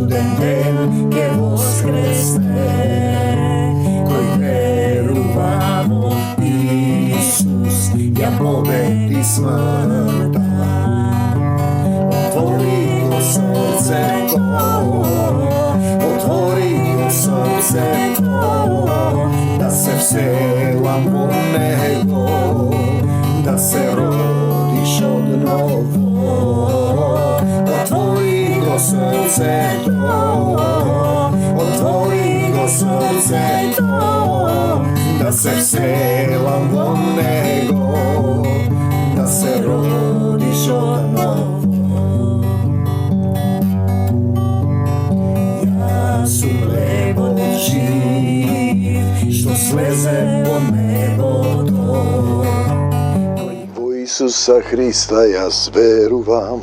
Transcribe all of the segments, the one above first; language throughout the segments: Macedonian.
čuden den ke voskresne, koji verujemo Isus, ja pobedi smrta. Otvori go srce to, otvori go srce to, da se vselam u nego, da se rodiš od novo. Otvori go srce to, otvori go srce to, da se vselam u nego, da se rodiš od novo. Ja su lebo živ, što sleze po nebo to. Vo Isusa Hrista ja verujem,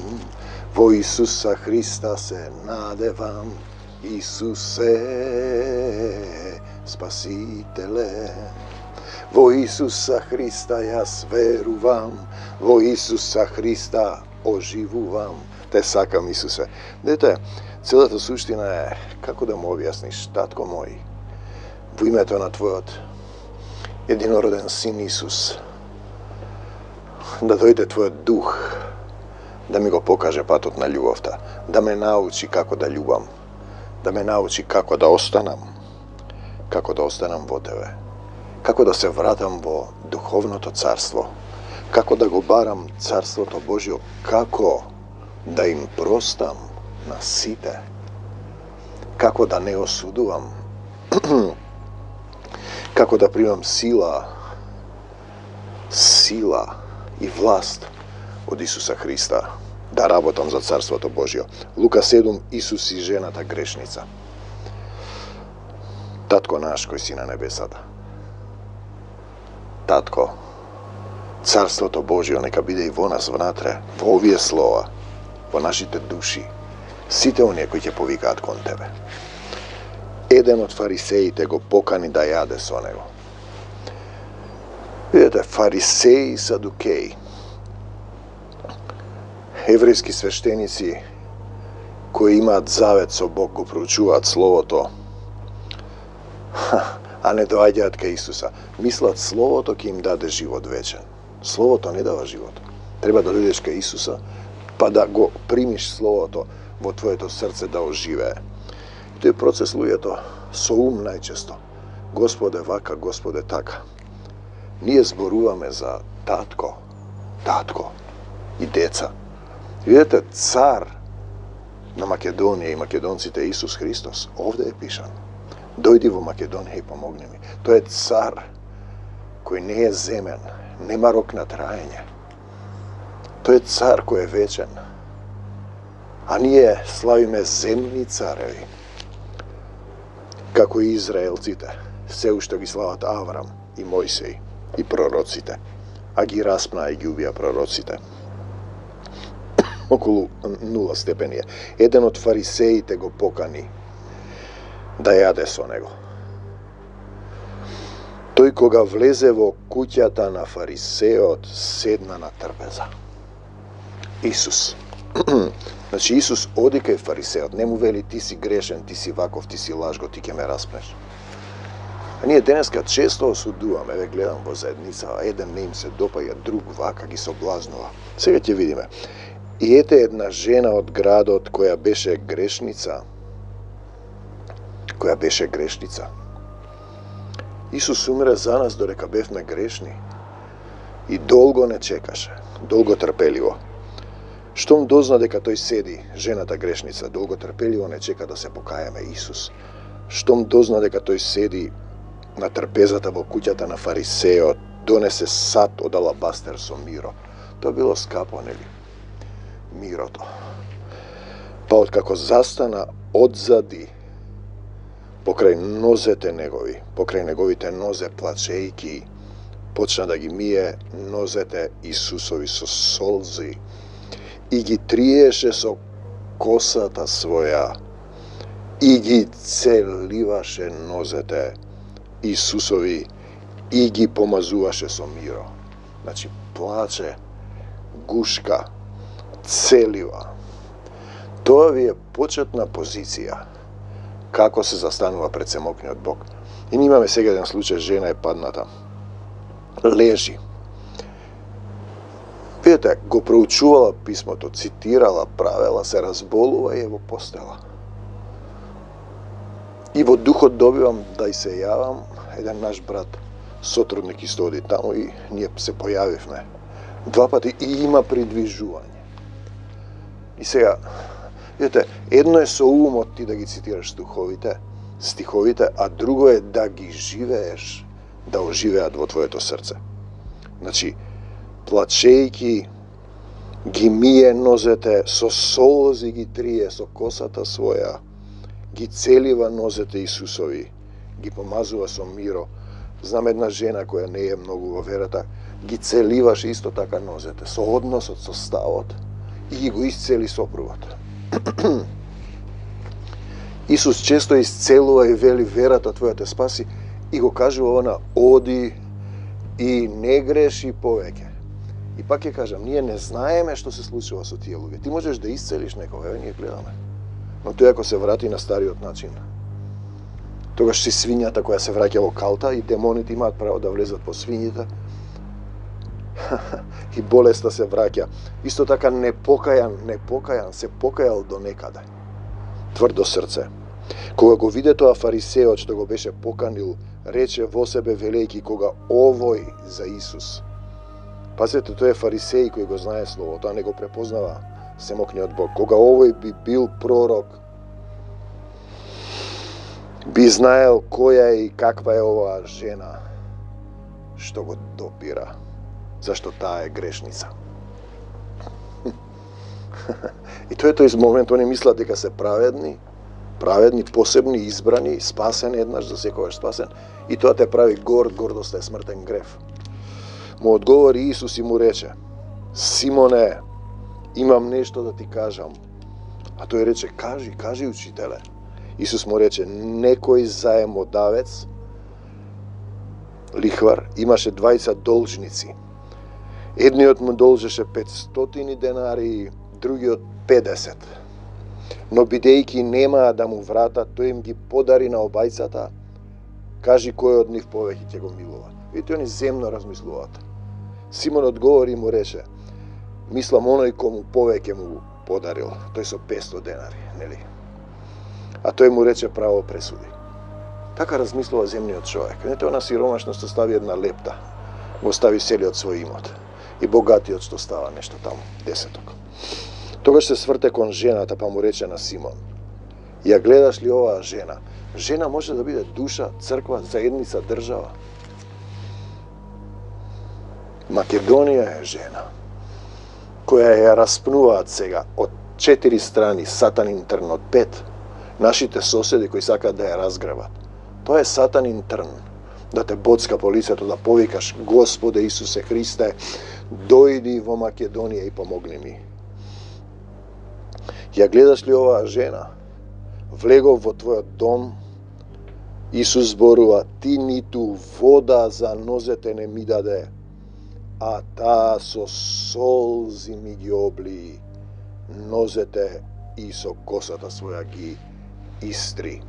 vo Isusa Hrista se nadevam, Isuse Spasitele. Vo Isusa Hrista ja verujem, vo Isusa Hrista oživujem, te sakam Isuse. Dete, celata suština je, kako da mu objasniš, tatko moj, v imето на Твојот единороден Син Исус, да дојде Твојот дух, да ми го покаже патот на љубовта, да ме научи како да љубам, да ме научи како да останам во Тебе, како да се вратам во духовното царство, како да го барам царството Божјо, како да им простам на сите, како да не осудувам, како да примам сила и власт од Исуса Христа, да работам за Царството Божјо. Лука 7, Исус и жената грешница. Татко наш кој си на небесата, Татко, Царството Божјо нека биде и во нас внатре, во овие слова, во нашите души, сите оние кои ќе повикаат кон Тебе. Еден од фарисеите го покани да јаде со него. Видете, фарисеи и садукеи, еврејски свештеници кои имаат завет со Бог, го проучуваат Словото, а не доаѓаат кај Исуса. Мислат Словото ќе им даде живот вечен. Словото не дава живот. Треба да дојдеш кај Исуса, па да го примиш Словото во твоето срце да оживее. И тој процес луѓето со ум најчесто. Господе вака, Господе така. Ние зборуваме за татко и деца. Видете, цар на Македонија и македонците Исус Христос, овде е пишан. Дојди во Македонија и помогни ми. Тој е цар кој не е земен, нема рок на траење. Тој е цар кој е вечен. А ние славиме земни цареви. Како и израелците, се уште ги слават Аврам и Мојсей и пророците, а ги распна и ги убија пророците. Околу 0 степени е. Еден од фарисеите го покани да јаде со него. Тој кога влезе во куќата на фарисеот, седна на трпеза. Исус. Значи Исус оди кај фарисеот, не му вели ти си грешен, ти си ваков, ти си лажго, ти ќе ме распнеш. А ние денеска често осудуваме, еве гледам во заедница, еден не им се допаѓа, друг вака ги соблазнува. Сега ќе видиме. И ете една жена од градот која беше грешница. Исус умре за нас додека бевме грешни. И долго не чекаше, долго трпеливо. Штом дозна дека тој седи, жената грешница, долго трпеливо не чека да се покаеме Исус. Штом дозна дека тој седи на трпезата во куќата на фарисеот, донесе сад од алабастер со миро. Тоа било скапо, нели? Мирото. Па откако застана одзади, покрај нозете негови, покрај неговите нозе плачејки, почна да ги мие нозете Исусови со солзи и ги триеше со косата своја и ги целиваше нозете Исусови и ги помазуваше со миро. Значи, плаче, гушка, целива. Тоа ви е почетна позиција како се застанува пред семокниот Бог. И ние имаме сега еден случај, жена е падната. Лежи. Видете, го проучувала писмото, цитирала, правела, се разболува и е во постела. И во духот добивам да и се јавам, еден наш брат, сотрудник исто оди таму и ние се појавивме. 2 пати и има придвижување. И сега, видите, едно е со умот ти да ги цитираш стиховите, а друго е да ги живееш, да оживеат во твоето срце. Значи, плачејки, ги мие нозете, со солзи ги трие со косата своја, ги целива нозете Исусови, ги помазува со миро. Знам една жена која не е многу во верата, ги целиваше исто така нозете, со односот, со ставот, и ги го исцели сопругот. Исус често исцелува и вели верата твоја те спаси и го кажува она, оди и не греши повеќе. И пак ќе кажам, ние не знаеме што се случува со тие луѓе. Ти можеш да исцелиш некога, ние гледаме. Но тој ако се врати на стариот начин, тогаш си свињата која се враќа во калта и демоните имаат право да влезат по свињите и болеста се враќа. Исто така непокајан, се покајал до некаде. Тврдо срце. Кога го виде тоа фарисеот што го беше поканил, рече во себе велејки кога овој за Исус. Пазете, тој е фарисеј кој го знае слово, тоа не го препознава семокниот Бог. Кога овој би бил пророк, би знаел која е и каква е оваа жена што го допира, зашто таа е грешница. И тој тој момент они мислат дека се праведни, посебни, избрани, спасен еднаш, за секогаш спасен, и тоа те прави горд, гордоста е смртен грев. Му одговори Исус и му рече, Симоне, имам нешто да ти кажам. А тој рече, кажи учителе. Исус му рече, некој заемодавец, лихвар, имаше 20 должници. Едниот му должеше 500 денари, другиот 50. Но бидејќи немаа да му врата, тој им ги подари на обајцата, кажи кој од нив повеќе ќе го милува. Видите, они земно размислуваат. Симон одговори и му рече, мислам оној кому повеќе му подарил, тој со 500 денари, нели? А тој му рече право пресуди. Така размислува земниот човек. Видите, она сиромашно што стави една лепта, го стави целиот свој имот. И богатиот што става нешто таму, 10-ток. Тогаш се сврте кон жената, па му рече на Симон, ја гледаш ли оваа жена? Жена може да биде душа, црква, заедница, држава. Македонија е жена, која ја распнуваат сега од 4 страни, сатанин трн од 5, нашите соседи кои сакаат да ја разграбат. Тоа е сатанин трн, да те боцка по лицето, да повикаш, Господе Исусе Христе, дојди во Македонија и помогни ми. Ја гледаш ли оваа жена? Влегов во твојот дом, Исус зборува, ти ниту вода за нозете не ми даде, а таа со солзи ми ги обли нозете и со косата своја ги истри.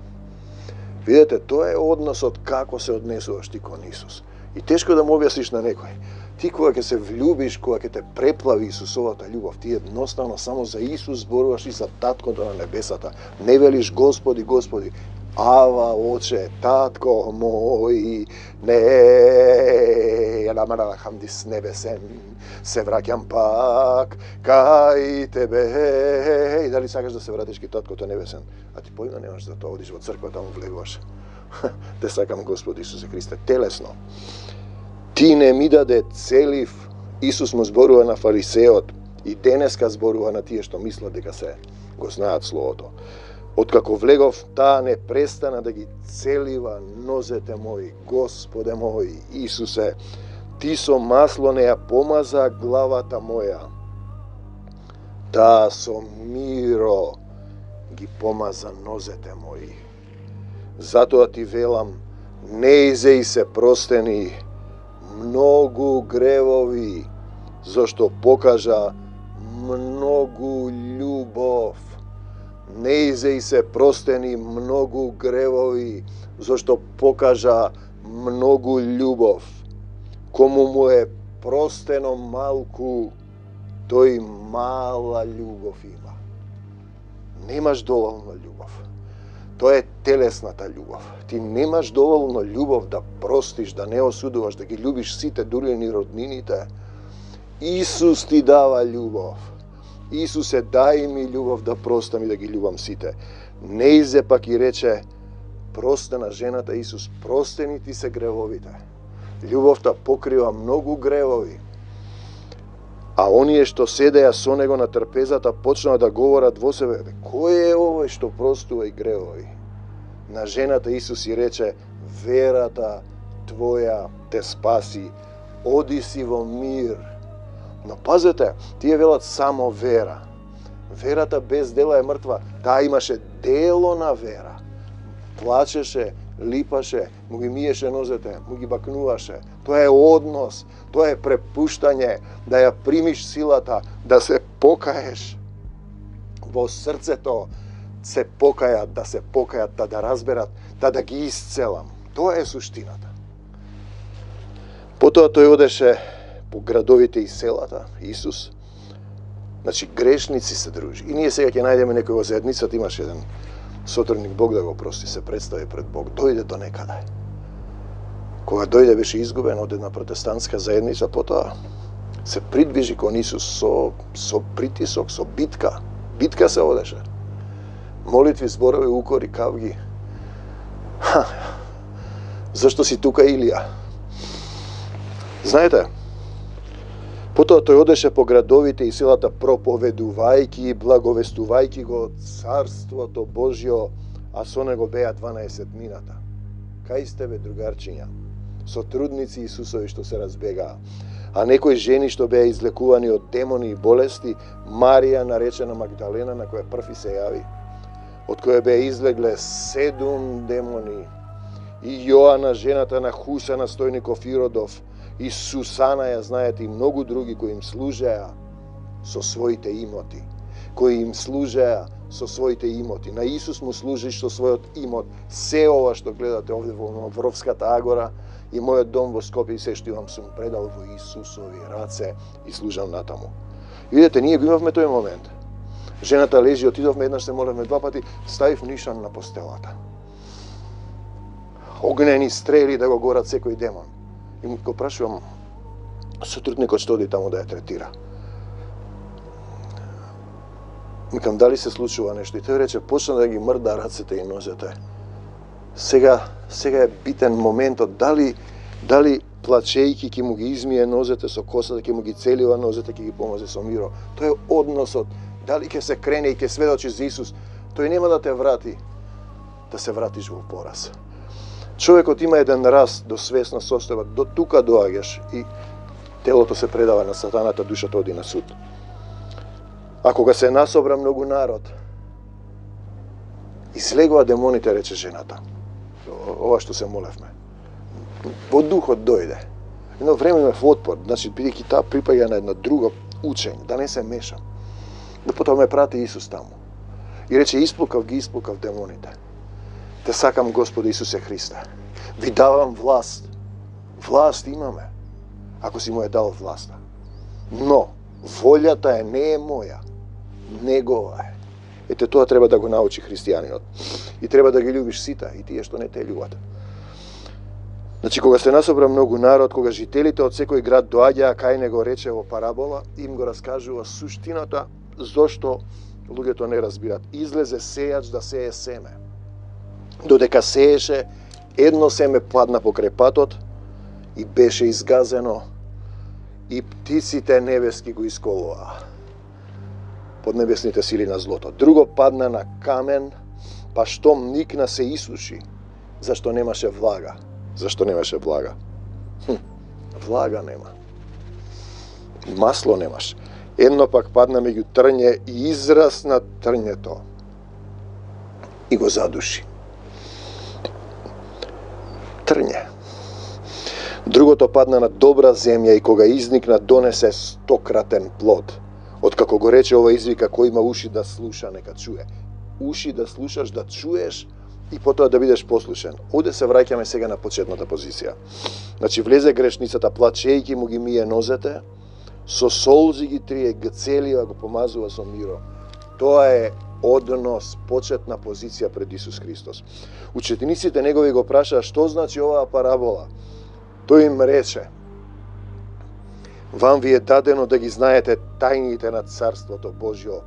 Видете, тоа е односот како се однесуваш ти кон Исус. И тешко да му објасниш на некој. Ти кога ќе се влюбиш, кога ќе те преплави Исусовата љубов, ти едноставно само за Исус зборуваш и за Таткото на небесата. Не велиш Господи, Господи, Ава, Оче, Татко мој, не, јаламара хамдис небесен, се враќам пак кај тебе. И дали сакаш да се вратиш кај Таткото небесен? А ти појма немаш за тоа, одиш во црква, таму влегуваш. Те сакам Господи Исусе Христе, телесно. Ти не ми даде целив, Исус му зборува на фарисеот и денеска зборува на тие што мислат дека се го знаат Словото. Откако влегов, таа не престана да ги целива нозете мои, Господе мој, Исусе, ти со масло не ја помаза главата моја, таа со миро ги помаза нозете мои. Затоа ти велам, не изеј се простени многу гревови, зашто покажа многу љубов. дојзе и се простени многу гревови, зашто покажа многу љубов. Кому му е простено малку, тој мала љубов има. Немаш доволно љубов. Тоа е телесната љубов. Ти немаш доволно љубов да простиш, да не осудуваш, да ги љубиш сите, дури ни роднините. Исус ти дава љубов. Исусе, дај ми љубов да простам и да ги љубам сите. Не изе пак и рече, просте на жената Исус, простени ти се гревовите. Љубовта покрива многу гревови. А оние што седеја со него на трпезата почнаа да говорат во себе, кој е овој што простува и гревови? На жената Исус и рече, верата твоја те спаси, оди си во мир. Но пазете, тие велат само вера. Верата без дела е мртва. Таа имаше дело на вера. Плачеше, липаше, му ги миеше нозете, му ги бакнуваше. Тоа е однос, тоа е препуштање, да ја примиш силата, да се покаеш. Во срцето се покајат, да разберат, да ги исцелам. Тоа е суштината. Потоа тој одеше по градовите и селата, Исус. Значи, грешници се дружи. И ние сега ќе најдеме некој во заедницата, имаше еден сотрудник, Бог да го прости, се представи пред Бог, дојде до некаде. Кога дојде, беше изгубен од една протестантска заедница, потоа се придвижи кон Исус со притисок, со битка. Битка се одеше. Молитви, зборови, укори, кавги. Зашто си тука, Илија? Знаете, потоа тој одеше по градовите и селата проповедувајќи и благовестувајќи го Царството Божјо, а со него беа 12 мината. Кај сте бе, другарчиња? Сотрудници Исусови што се разбегаа. А некои жени што беа излекувани од демони и болести, Марија, наречена Магдалена, на која први се јави, од која беа излегле 7 демони, и Јоана, жената на Хуса, настојников Иродов, и Сусана, ја знаете, и многу други кои им служеа со своите имоти. На Исус му служи со својот имот. Се ова што гледате овде во Вровската агора и мојот дом во Скопје и се што имам сум предал во Исусови раце и служам натаму. Видете, ние го имавме тој момент. Жената лежи, отидовме еднаш, се молевме 2 пати, ставив нишан на постелата. Огнени стрели да го горат секој демон. И го прашувам сотрудникот што оди таму да ја третира. Микам, дали се случува нешто? И тој рече, почна да ги мрда рацете и нозете. Сега е битен моментот, дали плачејки ќе му ги измие нозете со косата, ќе му ги целива нозете, ќе ги помозе со миро. Тоа е односот. Дали ќе се крене и ќе сведочи за Исус, тој нема да те врати, да се вратиш во пораз. Човекот има еден раст до свесна состојба, до тука доаѓаш и телото се предава на сатаната, душата оди на суд. А кога се насобра многу народ, излегува демоните, рече жената. Ова што се молевме. Во духот дојде. Едно време имав отпор, значи бидејќи таа припаѓа на едно друго учење, да не се мешам. Да потоа ме прати Исус таму. И рече, исплукав демоните. Те сакам, Господи Исусе Христе. Ви давам власт. Власт имаме, ако си му е дал власта. Но, волјата не е моја, негова е. Ете, тоа треба да го научи христијанинот. И треба да ги љубиш сите, и тие што не те љубат. Значи, кога се насобра многу народ, кога жителите од секој град доаѓаа кај него, рече во парабола, им го раскажува суштината зошто луѓето не разбират. Излезе сејач да сее семе. Додека сееше, едно семе падна покрај патот и беше изгазено и птиците небески го исколуваа. Поднебесните сили на злото. Друго падна на камен, па штом никна се исуши, зашто немаше влага. Влага нема. Масло немаш. Едно пак падна меѓу трње и израсна трњето и го задуши. Трње. Другото падна на добра земја и кога изникна донесе 100-кратен плод. Откако го рече ова извика, кој има уши да слуша, нека чуе. уши да слушаш, да чуеш и потоа да бидеш послушен. Оде се враќаме сега на почетната позиција. Значи, влезе грешницата, плачејќи му ги мие нозете, со солзи ги трие, гцелива, го помазува со миро. Тоа е однос, почетна позиција пред Исус Христос. Учениците негови го прашаа што значи оваа парабола. Тој им рече: вам ви е дадено да ги знаете тајните на Царството Божјо,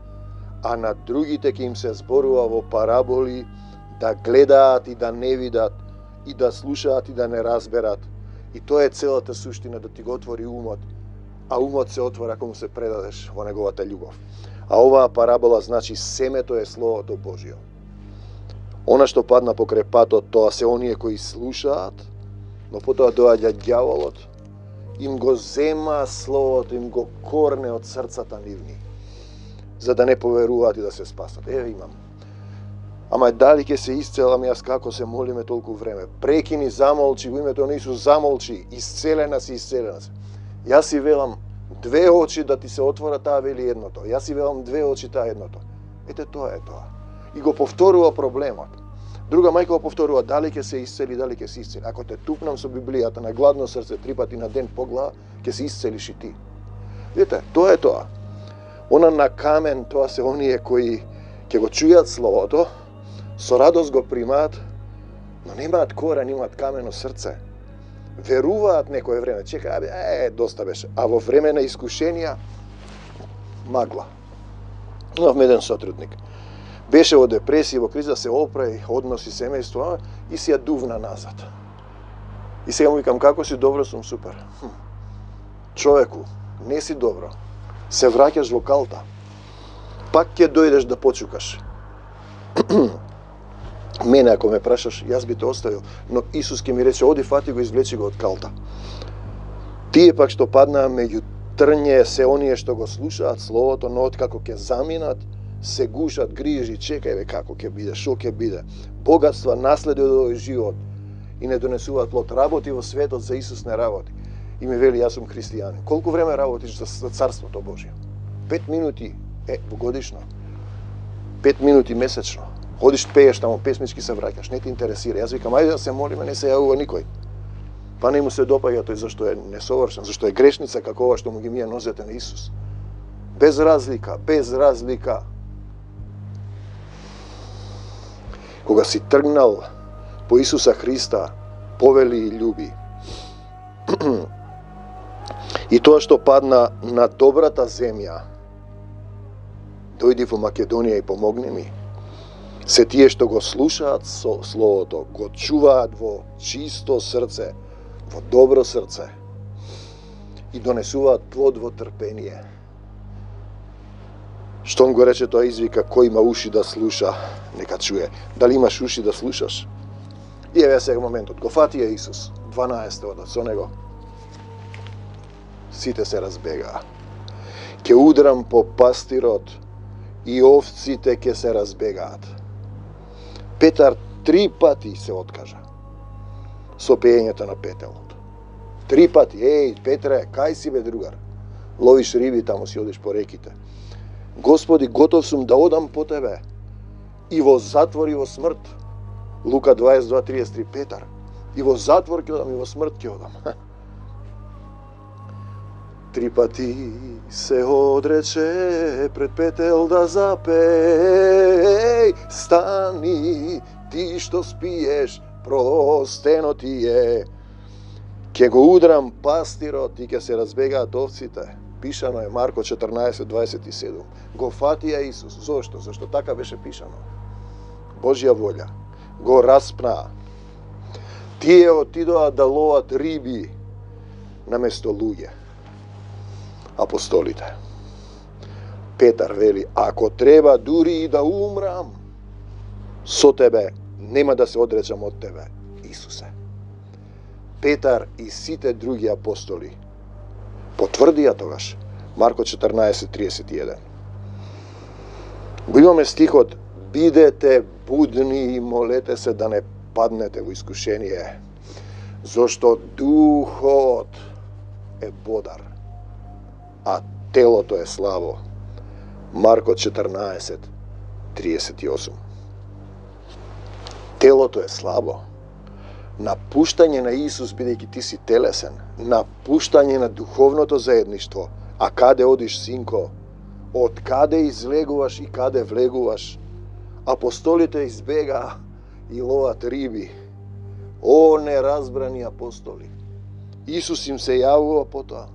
а на другите ќе им се зборува во параболи, да гледаат и да не видат, и да слушаат и да не разберат. И тоа е целата суштина, да ти го отвори умот, а умот се отвора кога му се предадеш во неговата љубов. А оваа парабола значи семето е Словото Божјо. Она што падна покрај патот, тоа се оние кои слушаат, но потоа доаѓа ѓаволот, им го зема Словото, им го корне од срцата нивни, за да не поверуваат и да се спасат. Еве имам. Ама дали ќе се исцелам јас како се молиме толку време? Прекини, замолчи, во името на Исус замолчи, исцелена си, исцелена си. Јас си велам две очи да ти се отвора, таа вели едното. Јас си велам две очи, таа едното. Ете, тоа е тоа. И го повторува проблемот. Друга мајка го повторува, дали ќе се исцели, дали ќе се исцели. Ако те тупнам со Библијата на гладно срце 3 пати на ден по глава, ќе се исцелиш и ти. Видите, тоа е тоа. Она на камен, тоа се оние кои ќе го чујат Словото, со радост го примаат, но немаат корен, немаат камено срце. Веруваат некое време, чека, доста беше. А во време на искушенија, магла. Имав еден сотрудник. Беше во депресија, во криза, се опре, односи семејство и си ја дувна назад. И сега му викам, како си? Добро сум, супер. Човеку, не си добро. Се враќаш во калта. Пак ќе дојдеш да почукаш. Мене, ако ме прашаш, јас би те оставил, но Исус ќе ми рече, оди, фати го, извлечи го од калта. Тие пак што паднаа меѓу трње, се оние што го слушаат Словото, но откако ќе заминат, се гушат, грижи, чекај бе како ќе биде, шо ќе биде. Богатства, наследи од овој живот и не донесуваат плод. Работи во светот, за Исус не работи. И ми вели, јас сум христијанин. Колку време работиш за Царството Божјо? 5 минути годишно. 5 минути месечно. Ходиш, пееш таму, песмички се враќаш, не те интересира. Јас викам, ајде да се молиме, не се јавува никој. Па не му се допаѓа тој зашто е несовршен, зашто е грешница како ова што му ги мие нозете на Исус. Без разлика, без разлика. Кога си тргнал по Исуса Христа, повели и љуби. И тоа што падна на добрата земја, дојди во Македонија и помогни ми. Се тие што го слушаат со Словото, го чуваат во чисто срце, во добро срце и донесуваат плод во трпение. Штом го рече тоа, извика, кој има уши да слуша, нека чуе. Дали имаш уши да слушаш? И еве сега моментот, го фатија Исус, 12 одат со него. Сите се разбегаа. Ке удрам по пастирот и овците ке се разбегаат. Петар 3 пати се откажа со пеењето на петелот. 3 пати, еј, Петре, кај си бе, другар? Ловиш риби, таму си одиш по реките. Господи, готов сум да одам по тебе. И во затвор и во смрт. Лука 22:33, Петар. И во затвор ќе одам, и во смрт ќе одам. 3 пати се одрече пред петел да запеј. Стани, ти што спиеш, простено ти е. Ке го удрам пастирот и ке се разбегаат овците. Пишано е Марко 14:27. Го фатија Исус. Зошто? Зашто така беше пишано. Божја волја. Го распна. Тие отидоа да ловат риби наместо луѓе. Апостолите. Петар вели, ако треба дури и да умрам, со тебе нема да се одречам од тебе, Исусе. Петар и сите други апостоли потврдија тогаш. Марко 14:31. Го имаме стихот, бидете будни и молете се да не паднете во искушение, зашто духот е бодар, а телото е слабо. Марко 14:31. 38. Телото е слабо. Напуштање на Исус, бидејќи ти си телесен, напуштање на духовното заедништво, а каде одиш, синко? Од каде излегуваш и каде влегуваш? Апостолите избега и ловат риби. О, неразбрани апостоли! Исус им се јавува потоа.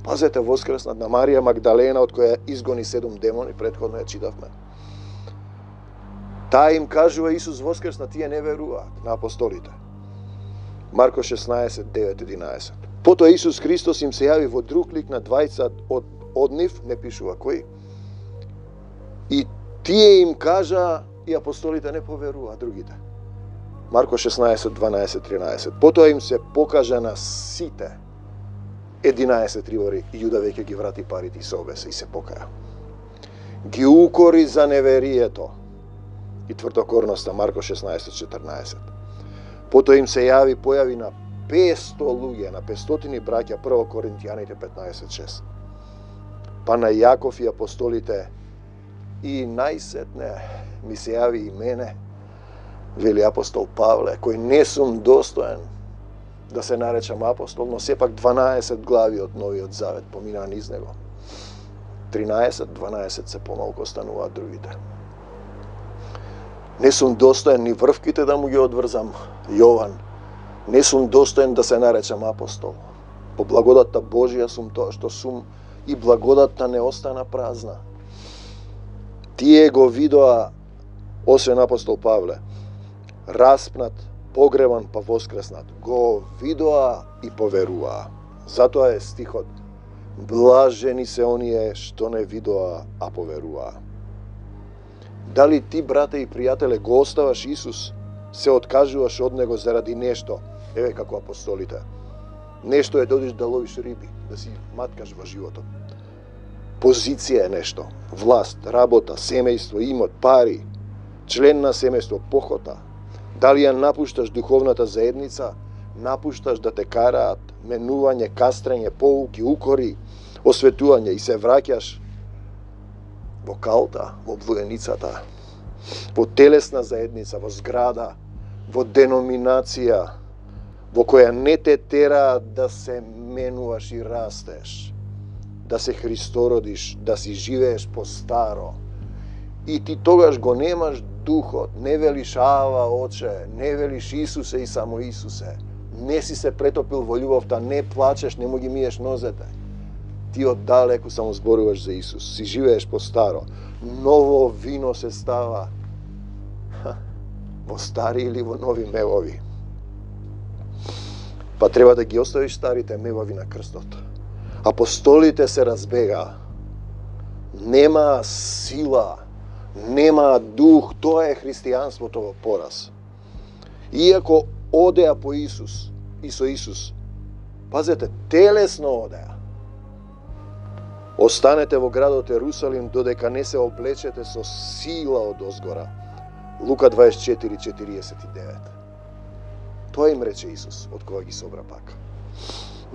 Пазете, воскреснат на Марија Магдалена, од која изгони 7 демони, предходно ја читавме. Таа им кажува Исус воскресна, тие не веруваат на апостолите. Марко 16, 9-11. Потоа Исус Христос им се јави во друг лик на двајца од нив, не пишува кој, и тие им кажа, и апостолите не поверува, другите. Марко 16, 12, 13. Потоа им се покажа на сите 11 ривори, Јуда веќе ги врати парите и се обесе и се покаја. Ги укори за неверието и тврдокорноста, Марко 16, 14. Потоа им се појави на 500 луѓе, на 500 браќа, 1 Коринтијаните 15.6. Па на Јаков и апостолите, и најсетне ми се јави и мене, вели апостол Павле, кој не сум достоен да се наречам апостол, но сепак 12 глави од Новиот Завет поминаа низ него. 13-12 се помалку остануваат другите. Не сум достоен ни врвките да му ги одврзам, Јован. Не сум достоен да се наречам апостол. По благодатта Божија сум тоа што сум и благодатта не остана празна. Тие го видоа, освен апостол Павле, распнат, погребан па воскреснат. Го видоа и поверуваа. Затоа е стихот: блажени се оние што не видоа, а поверуваа. Дали ти, брате и пријателе, го оставаш Исус, се откажуваш од него заради нешто, еве како апостолите. Нешто е да одиш да ловиш риби, да си маткаш во животот. Позиција е нешто, власт, работа, семејство, имот, пари, член на семејство, похота. Дали ја напушташ духовната заедница, напушташ да те караат менување, кастрење, поуки, укори, осветување и се враќаш во калта, во обвоеницата, во телесна заедница, во зграда, во деноминација, во која не те тераат да се менуваш и растеш, да се христородиш, да си живееш по старо. И ти тогаш го немаш духот, не велиш Ава, Оче, не велиш Исусе и само Исусе. Не си се претопил во љубовта, не плачеш, не му ги миеш нозете. Ти оддалеку само зборуваш за Исус, си живееш по старо. Ново вино се става во стари или во нови мевови. Па треба да ги оставиш старите мевови на крстот. Апостолите се разбега. Нема сила, нема дух, тоа е христијанството во пораз. Иако одеа по Исус и со Исус, пазете, телесно одеа. Останете во градот Ерусалим додека не се облечете со сила од озгора. Лука 24:49. Тоа им рече Исус, од кога ги собра пак.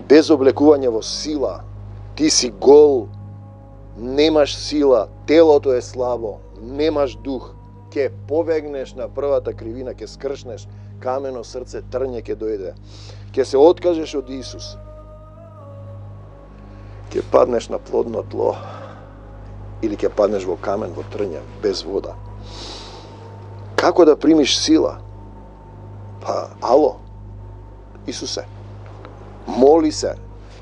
Без облекување во сила, ти си гол, немаш сила, телото е слабо, немаш дух, ќе побегнеш на првата кривина, ќе скршнеш, камено срце, трње ќе дојде. Ќе се откажеш од Исус. Ќе паднеш на плодно тло или ќе паднеш во камен, во трња, без вода. Како да примиш сила? Па, ало, Исусе, моли се,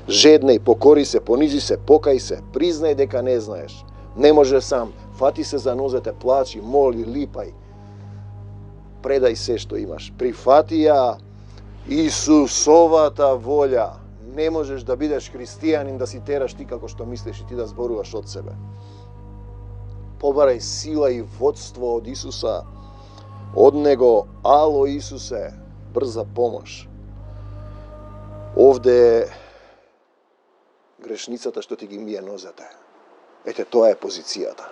жеднеј, покори се, понизи се, покај се, признај дека не знаеш, не може сам, фати се за нозете, плачи, моли, липај, предај се што имаш, прифати ја Исусовата волја. Не можеш да бидеш христијанин, да си тераш ти како што мислиш и ти да зборуваш од себе. Побарај сила и водство од Исуса, од него, ало Исусе, брза помош. Овде е грешницата што ти ги мие нозете. Ете, тоа е позицијата.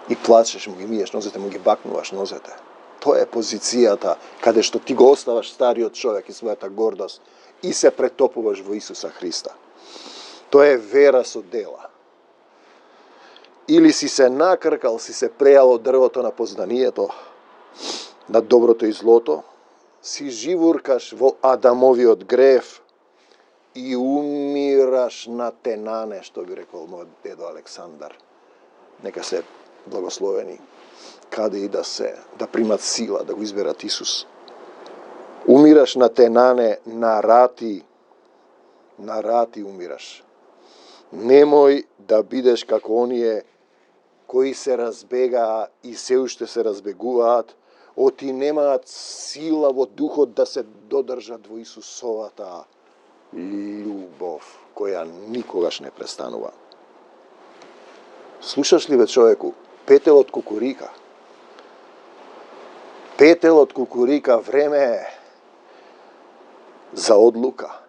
И плачеш, му ги миеш нозете, му ги бакнуваш нозете. Тоа е позицијата каде што ти го оставаш стариот човек и својата гордост и се претопуваш во Исуса Христа. Тоа е вера со дела. Или си се накркал, си се прејал од дрвото на познанието, на доброто и злото, си живуркаш во Адамовиот грев и умираш на тенане, што би рекол мојот дедо Александар. Нека се благословени, каде и да се, да примат сила, да го изберат Исус. Умираш на тенане, на рати умираш. Немој да бидеш како оние кои се разбегаа и се уште се разбегуваат, оти немаат сила во духот да се додржат во Исусовата љубов, која никогаш не престанува. Слушаш ли, бе, човеку, петелот кукурика? Петелот кукурика, време е за одлука.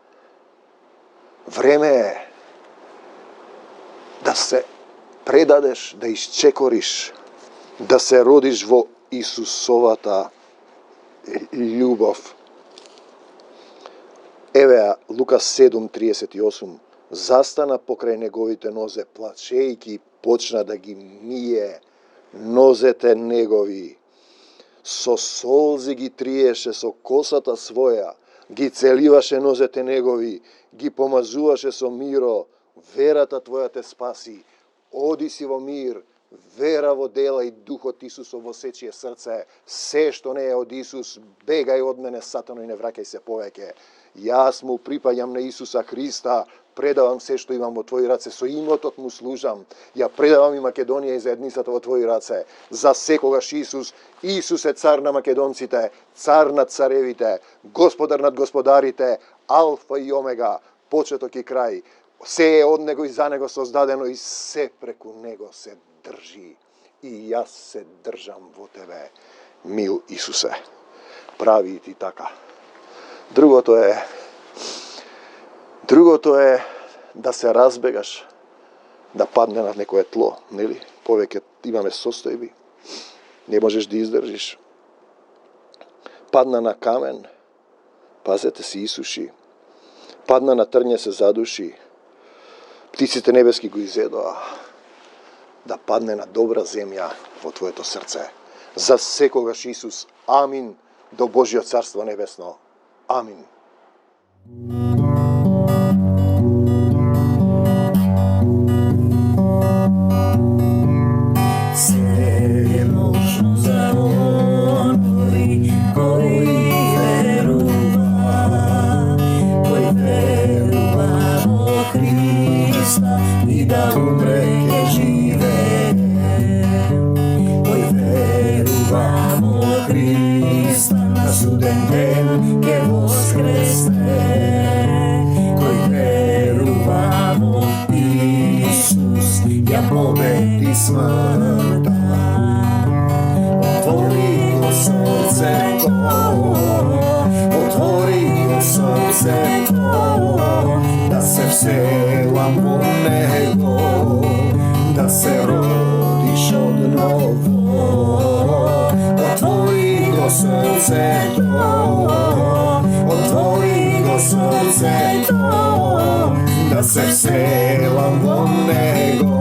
Време е да се предадеш, да исчекориш, да се родиш во Исусовата љубов. Еве Лукас 7:38. Застана покрај неговите нозе, плачејќи, почна да ги мие нозете негови. Со солзи ги триеше со косата своја, ги целиваше нозете негови, ги помазуваше со миро. Верата твоја те спаси. Оди си во мир, вера во дела и Духот Исусов во сечие срце. Се што не е од Исус, бегај од мене, сатано, и не враќај се повеќе. Јас му припаѓам на Исуса Христа, предавам се што имам во твои раце, со имотот му служам. Ја предавам и Македонија и заедницата во твои раце. За секогаш Исус, Исус е цар на македонците, цар над царевите, господар над господарите, алфа и омега, почеток и крај. Се е од него и за него создадено и се преку него се држи. И јас се држам во тебе, мил Исусе. Прави ти така. Другото е да се разбегаш, да падне на некое тло, нели? Повеќе имаме состојби, не можеш да издржиш. Падна на камен, пазете се исуши. Падна на трње, се задуши. Птиците небески го изедоа. Да падне на добра земја во твоето срце. За секогаш Исус. Амин. До Божјо царство небесно. Амин. Се е можно за оној кој верува во Христа и да умре ке живее. Кој верува во Христа, на суден ден ке воскресне. Кој верува во Исус, ја победи смртта. Отвори го срцето, отвори го срцето, да се вселам во него, да се родиш одново. Отвори го срцето, отвори го срцето, да се вселам во него,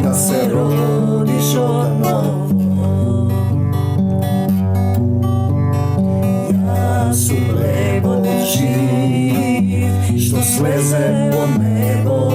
да се родиш одново. Јас сум лебот жив, што слезе по небо.